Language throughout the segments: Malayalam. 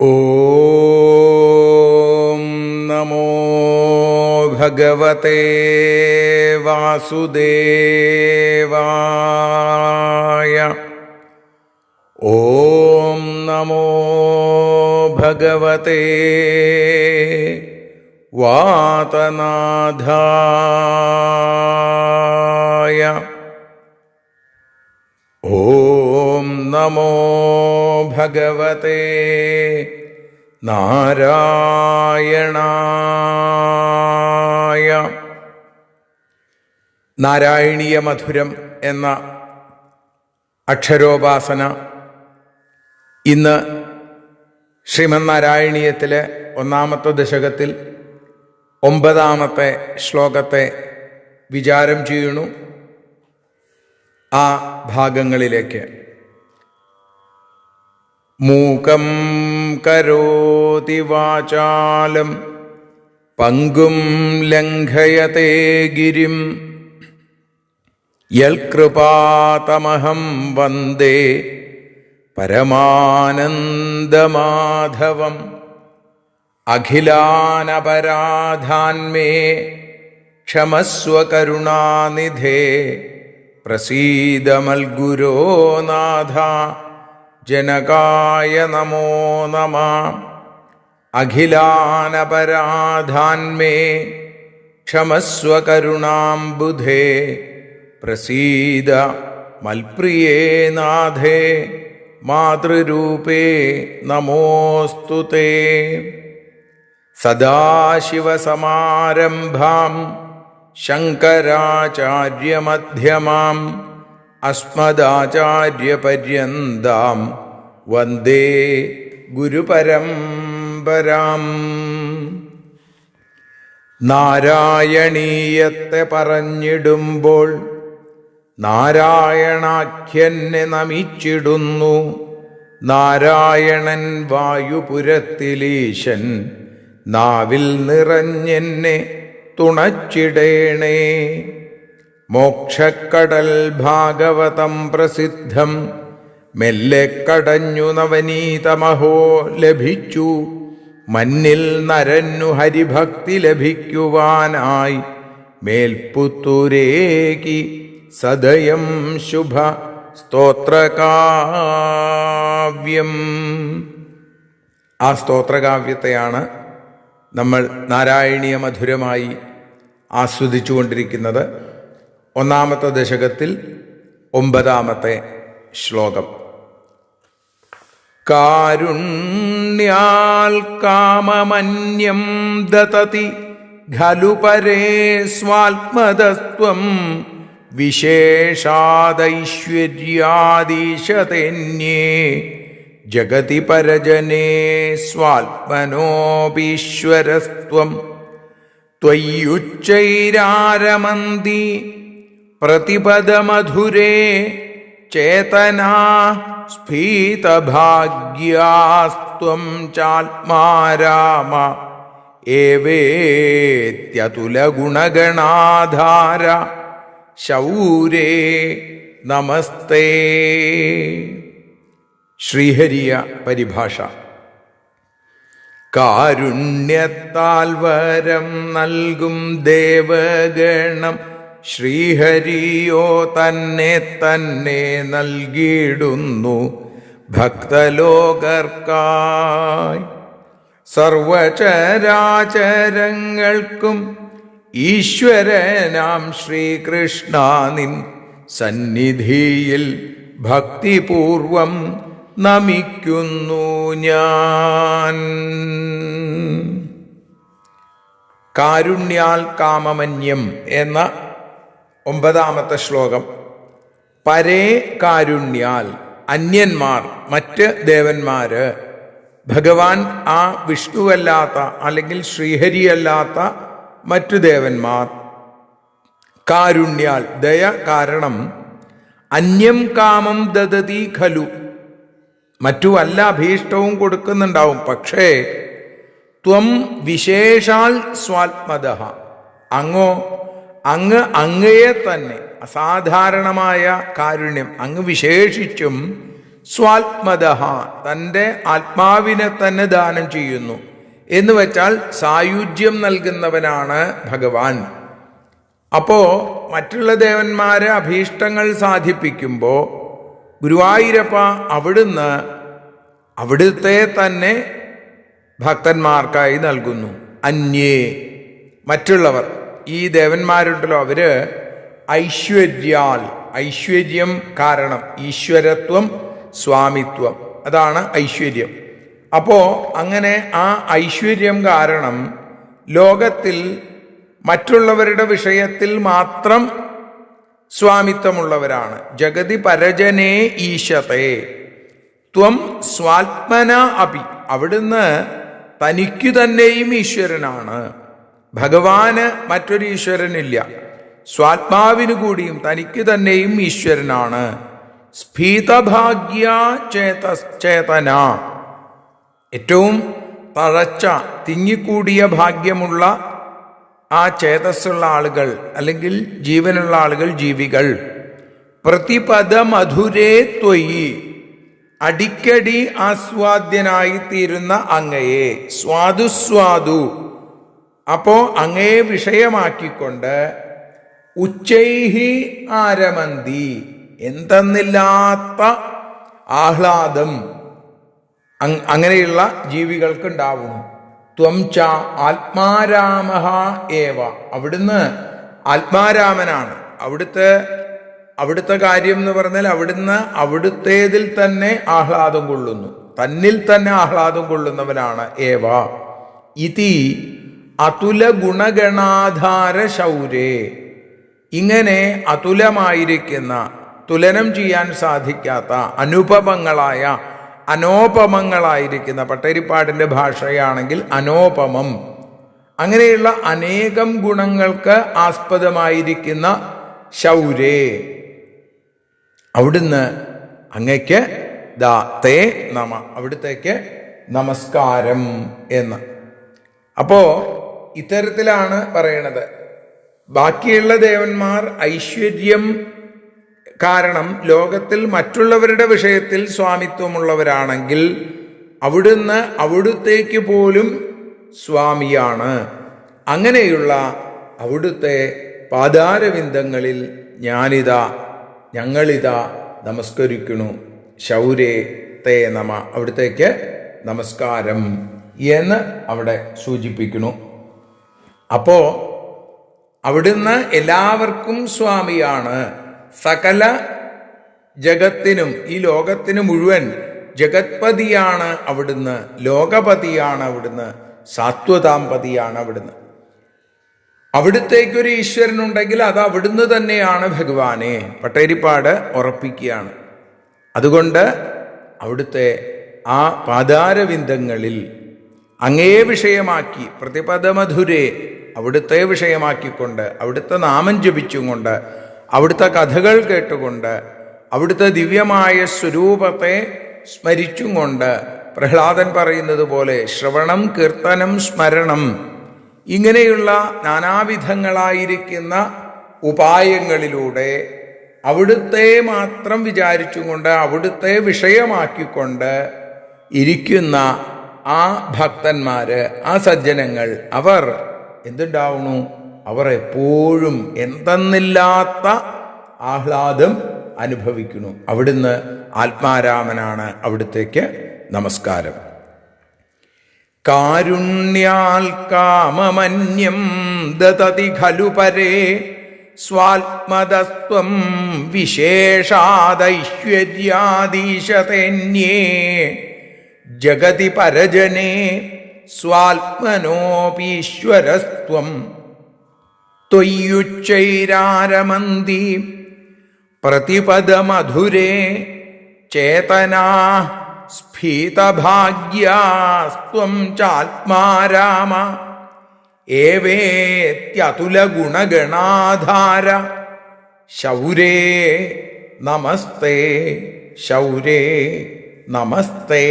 ഓം നമോ ഭഗവതേ വാസുദേവായ. ഓം നമോ ഭഗവതേ വാതനാഥായ. ഓം നമോ ഭഗവതേ നാരായണായ. നാരായണീയ മധുരം എന്ന അക്ഷരോപാസന ഇന്ന് ശ്രീമന്നാരായണീയത്തിലെ 1-ാമത്തെ ദശകത്തിൽ 9-ാമത്തെ ശ്ലോകത്തെ വിചാരം ചെയ്യുന്നു. ആ ഭാഗങ്ങളിലേക്ക്. മൂകം കരോതി വാചാലം പങ്കും ലംഘയതേ ഗിരിം യൽകൃപാതമഹം വന്ദേ പരമാനന്ദമാധവം. അഖിലാനപരാധാന്മേ ക്ഷമസ്വ കരുണാനിധേ പ്രസീദ മൽഗുരോ നാഥ. ജനകായ നമോ നമഃ. അഖിലാനപരാധാന്മേ ക്ഷമസ്വ കരുണാംബുധേ പ്രസീദ മൽപ്രിയേ നാഥേ. മാതൃരൂപേ നമോസ്തുതേ. സദാശിവസമാരംഭാം ശങ്കരാചാര്യമധ്യമാം അസ്മദാചാര്യപര്യന്താം വന്ദേ ഗുരുപരമ്പരാം. നാരായണീയത്തെ പറഞ്ഞിടുമ്പോൾ നാരായണാഖ്യനെ നമിച്ചിടുന്നു. നാരായണൻ വായുപുരത്തിലീശൻ നാവിൽ നിറഞ്ഞെന്നെ തുണച്ചിടേണേ. മോക്ഷക്കടൽ ഭാഗവതം പ്രസിദ്ധം മെല്ലെ കടഞ്ഞു നവനീതമഹോ ലഭിച്ചു. മന്നിൽ നരന്നു ഹരിഭക്തി ലഭിക്കുവാനായി മേൽപുത്തൂരേകി സദയം ശുഭ സ്തോത്രകാവ്യം. ആ സ്തോത്രകാവ്യത്തെയാണ് നമ്മൾ നാരായണീയ മധുരമായി ആസ്വദിച്ചുകൊണ്ടിരിക്കുന്നത്. 1-ാമത്തെ ദശകത്തിൽ 9-ാമത്തെ ശ്ലോകം. കാരുണ്യാൽ കാമമന്യം ദതതി ഖലു പരേ സ്വാത്മതസ്ത്വം വിശേഷാദൈശ്വര്യാദീശതന്യേ ജഗതി പരജനേ സ്വാത്മനോപീശ്വരസ്ത്വം. ത്വയ്യുച്ചൈരാരമന്തി പ്രതിപദമധുരേ ചേതനാ സ്ഫീതഭാഗ്യാസ്ത്വം ചാത്മാരാമ ഏവേത്യതുലഗുണഗണാധാര ശൗരേ നമസ്തേ. ശ്രീഹരിയ പരിഭാഷ. കാരുണ്യത്താൽ വരം നൽകും ദേവഗണം ശ്രീഹരിയോ തന്നെ തന്നെ നൽകിയിടുന്നു ഭക്തലോകർക്കായി. സർവചരാചരങ്ങൾക്കും ഈശ്വരനാം ശ്രീകൃഷ്ണ നിൻ സന്നിധിയിൽ ഭക്തിപൂർവം നമിക്കുന്നു ഞാൻ. കാരുണ്യാൽ കാമമന്യം എന്ന 9-ാമത്തെ ശ്ലോകം. പരേ കാരുണ്യാൽ അന്യന്മാർ, മറ്റ് ദേവന്മാര്, ഭഗവാൻ ആ വിഷ്ണുവല്ലാത്ത അല്ലെങ്കിൽ ശ്രീഹരിയല്ലാത്ത മറ്റു ദേവന്മാർ കാരുണ്യാൽ ദയ കാരണം അന്യം കാമം ദദതി ഖലു മറ്റു വല്ല അഭീഷ്ടവും കൊടുക്കുന്നുണ്ടാവും. പക്ഷേ ത്വം വിശേഷാൽ സ്വാത്മതഃ അങ്ങ് അങ്ങയെ തന്നെ അസാധാരണമായ കാരുണ്യം അങ്ങ് വിശേഷിച്ചും സ്വാത്മതഃ തൻ്റെ ആത്മാവിനെ തന്നെ ദാനം ചെയ്യുന്നു എന്ന് വെച്ചാൽ സായുജ്യം നൽകുന്നവനാണ് ഭഗവാൻ. അപ്പോ മറ്റുള്ള ദേവന്മാരെ അഭീഷ്ടങ്ങൾ സാധിപ്പിക്കുമ്പോൾ ഗുരുവായൂരപ്പ അവിടുന്ന് അവിടുത്തെ തന്നെ ഭക്തന്മാർക്കായി നൽകുന്നു. അന്യേ മറ്റുള്ളവർ ഈ ദേവന്മാരുണ്ടല്ലോ, അവര് ഐശ്വര്യാൽ, ഐശ്വര്യം കാരണം, ഈശ്വരത്വം സ്വാമിത്വം, അതാണ് ഐശ്വര്യം. അപ്പോ അങ്ങനെ ആ ഐശ്വര്യം കാരണം ലോകത്തിൽ മറ്റുള്ളവരുടെ വിഷയത്തിൽ മാത്രം സ്വാമിത്വമുള്ളവരാണ്. ജഗതി പരജനേ ഈശതേ ത്വം സ്വാത്മന അപി, അവിടുന്ന് തനിക്കു തന്നെയും ഈശ്വരനാണ്. ഭഗവാന് മറ്റൊരു ഈശ്വരനില്ല, സ്വാത്മാവിനു കൂടിയും തനിക്ക് തന്നെയും ഈശ്വരനാണ്. സ്ഫീതഭാഗ്യ ചേതന, ഏറ്റവും തഴച്ച തിങ്ങിക്കൂടിയ ഭാഗ്യമുള്ള ആ ചേതസ്സുള്ള ആളുകൾ, അല്ലെങ്കിൽ ജീവനുള്ള ആളുകൾ, ജീവികൾ. പ്രതിപദ മധുരേ ത്വയി, അടിക്കടി ആസ്വാദ്യനായി തീരുന്ന അങ്ങയെ. സ്വാദുസ്വാദു, അപ്പോ അങ്ങയെ വിഷയമാക്കിക്കൊണ്ട് ഉച്ചൈഹി ആരമന്തി, എന്തെന്നില്ലാത്ത ആഹ്ലാദം അങ്ങനെയുള്ള ജീവികൾക്ക് ഉണ്ടാവുന്നു. ത്വം ച ആത്മാരാമഃ ഏവ, അവിടുന്ന് ആത്മാരാമനാണ്. അവിടുത്തെ കാര്യം എന്ന് പറഞ്ഞാൽ അവിടുന്ന് അവിടുത്തേതിൽ തന്നെ ആഹ്ലാദം കൊള്ളുന്നു, തന്നിൽ തന്നെ ആഹ്ലാദം കൊള്ളുന്നവനാണ്. ഏവ ഇതി അതുല ഗുണഗണാധാര ശൗരേ, ഇങ്ങനെ അതുലമായിരിക്കുന്ന, തുലനം ചെയ്യാൻ സാധിക്കാത്ത, അനുപമങ്ങളായ, അനോപമങ്ങളായിരിക്കുന്ന, പട്ടേരിപ്പാടിന്റെ ഭാഷയാണെങ്കിൽ അനോപമം, അങ്ങനെയുള്ള അനേകം ഗുണങ്ങൾക്ക് ആസ്പദമായിരിക്കുന്ന ശൗരേ, അവിടുന്ന് അങ്ങയ്ക്ക് തേ നമ, അവിടുത്തേക്ക് നമസ്കാരം എന്ന്. അപ്പോ ഇത്തരത്തിലാണ് പറയണത്. ബാക്കിയുള്ള ദേവന്മാർ ഐശ്വര്യം കാരണം ലോകത്തിൽ മറ്റുള്ളവരുടെ വിഷയത്തിൽ സ്വാമിത്വമുള്ളവരാണെങ്കിൽ അവിടുന്ന് അവിടുത്തേക്ക് പോലും സ്വാമിയാണ്. അങ്ങനെയുള്ള അവിടുത്തെ പാദാരവിന്ദങ്ങളിൽ ഞങ്ങളിതാ നമസ്കരിക്കുന്നു. ശൗരേ തേ നമ, അവിടുത്തേക്ക് നമസ്കാരം എന്ന് അവിടെ സൂചിപ്പിക്കുന്നു. അപ്പോ അവിടുന്ന് എല്ലാവർക്കും സ്വാമിയാണ്. സകല ജഗത്തിനും, ഈ ലോകത്തിന് മുഴുവൻ ജഗത്പതിയാണ് അവിടുന്ന്, ലോകപതിയാണ് അവിടുന്ന്, സാത്വതാംപതിയാണ് അവിടുന്ന്. അവിടുത്തേക്കൊരു ഈശ്വരനുണ്ടെങ്കിൽ അത് അവിടുന്ന് തന്നെയാണ് ഭഗവാനെ, പട്ടേരിപ്പാട് ഉറപ്പിക്കുകയാണ്. അതുകൊണ്ട് അവിടുത്തെ ആ പാദാരവിന്ദങ്ങളിൽ അങ്ങേ വിഷയമാക്കി, പ്രതിപദമധുരേ, അവിടുത്തെ വിഷയമാക്കിക്കൊണ്ട്, അവിടുത്തെ നാമം ജപിച്ചും കൊണ്ട്, അവിടുത്തെ കഥകൾ കേട്ടുകൊണ്ട്, അവിടുത്തെ ദിവ്യമായ സ്വരൂപത്തെ സ്മരിച്ചും കൊണ്ട്, പ്രഹ്ലാദൻ പറയുന്നത് പോലെ ശ്രവണം, കീർത്തനം, സ്മരണം, ഇങ്ങനെയുള്ള നാനാവിധങ്ങളായിരിക്കുന്ന ഉപായങ്ങളിലൂടെ അവിടുത്തെ മാത്രം വിചാരിച്ചും കൊണ്ട്, അവിടുത്തെ വിഷയമാക്കിക്കൊണ്ട് ഇരിക്കുന്ന ആ ഭക്തന്മാര്, ആ സജ്ജനങ്ങൾ, അവർ എന്തുണ്ടാവുന്നു? അവർ എപ്പോഴും എന്തെന്നില്ലാത്ത ആഹ്ലാദം അനുഭവിക്കുന്നു. അവിടുന്ന് ആത്മാരാമനാണ്. അവിടുത്തേക്ക് നമസ്കാരം. കാരുണ്യാൽ കാമമന്യം ദതതി ഖലു പരേ സ്വാത്മതസ്ത്വം വിശേഷാദൈശ്വര്യാദീശതന്യേ ജഗതി പരജനേ സ്വാത്മനോപീശ്വരസ്ത്വം ത്വയ്യുച്ചൈരാരമന്തി പ്രതിപദമധുരേ ചേതനാ സ്ഫീതഭാഗ്യാസ്ത്വം ചാത്മാരാമ ഏവേത്യതുലഗുണഗണാധാര ശൗരേ നമസ്തേ, ശൗരേ നമസ്തേ.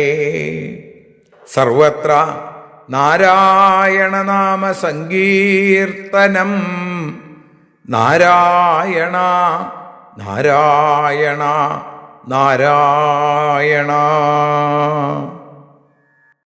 സർവത്ര നാരായണനാമ സങ്കീർത്തനം. നാരായണ നാരായണ നാരായണ.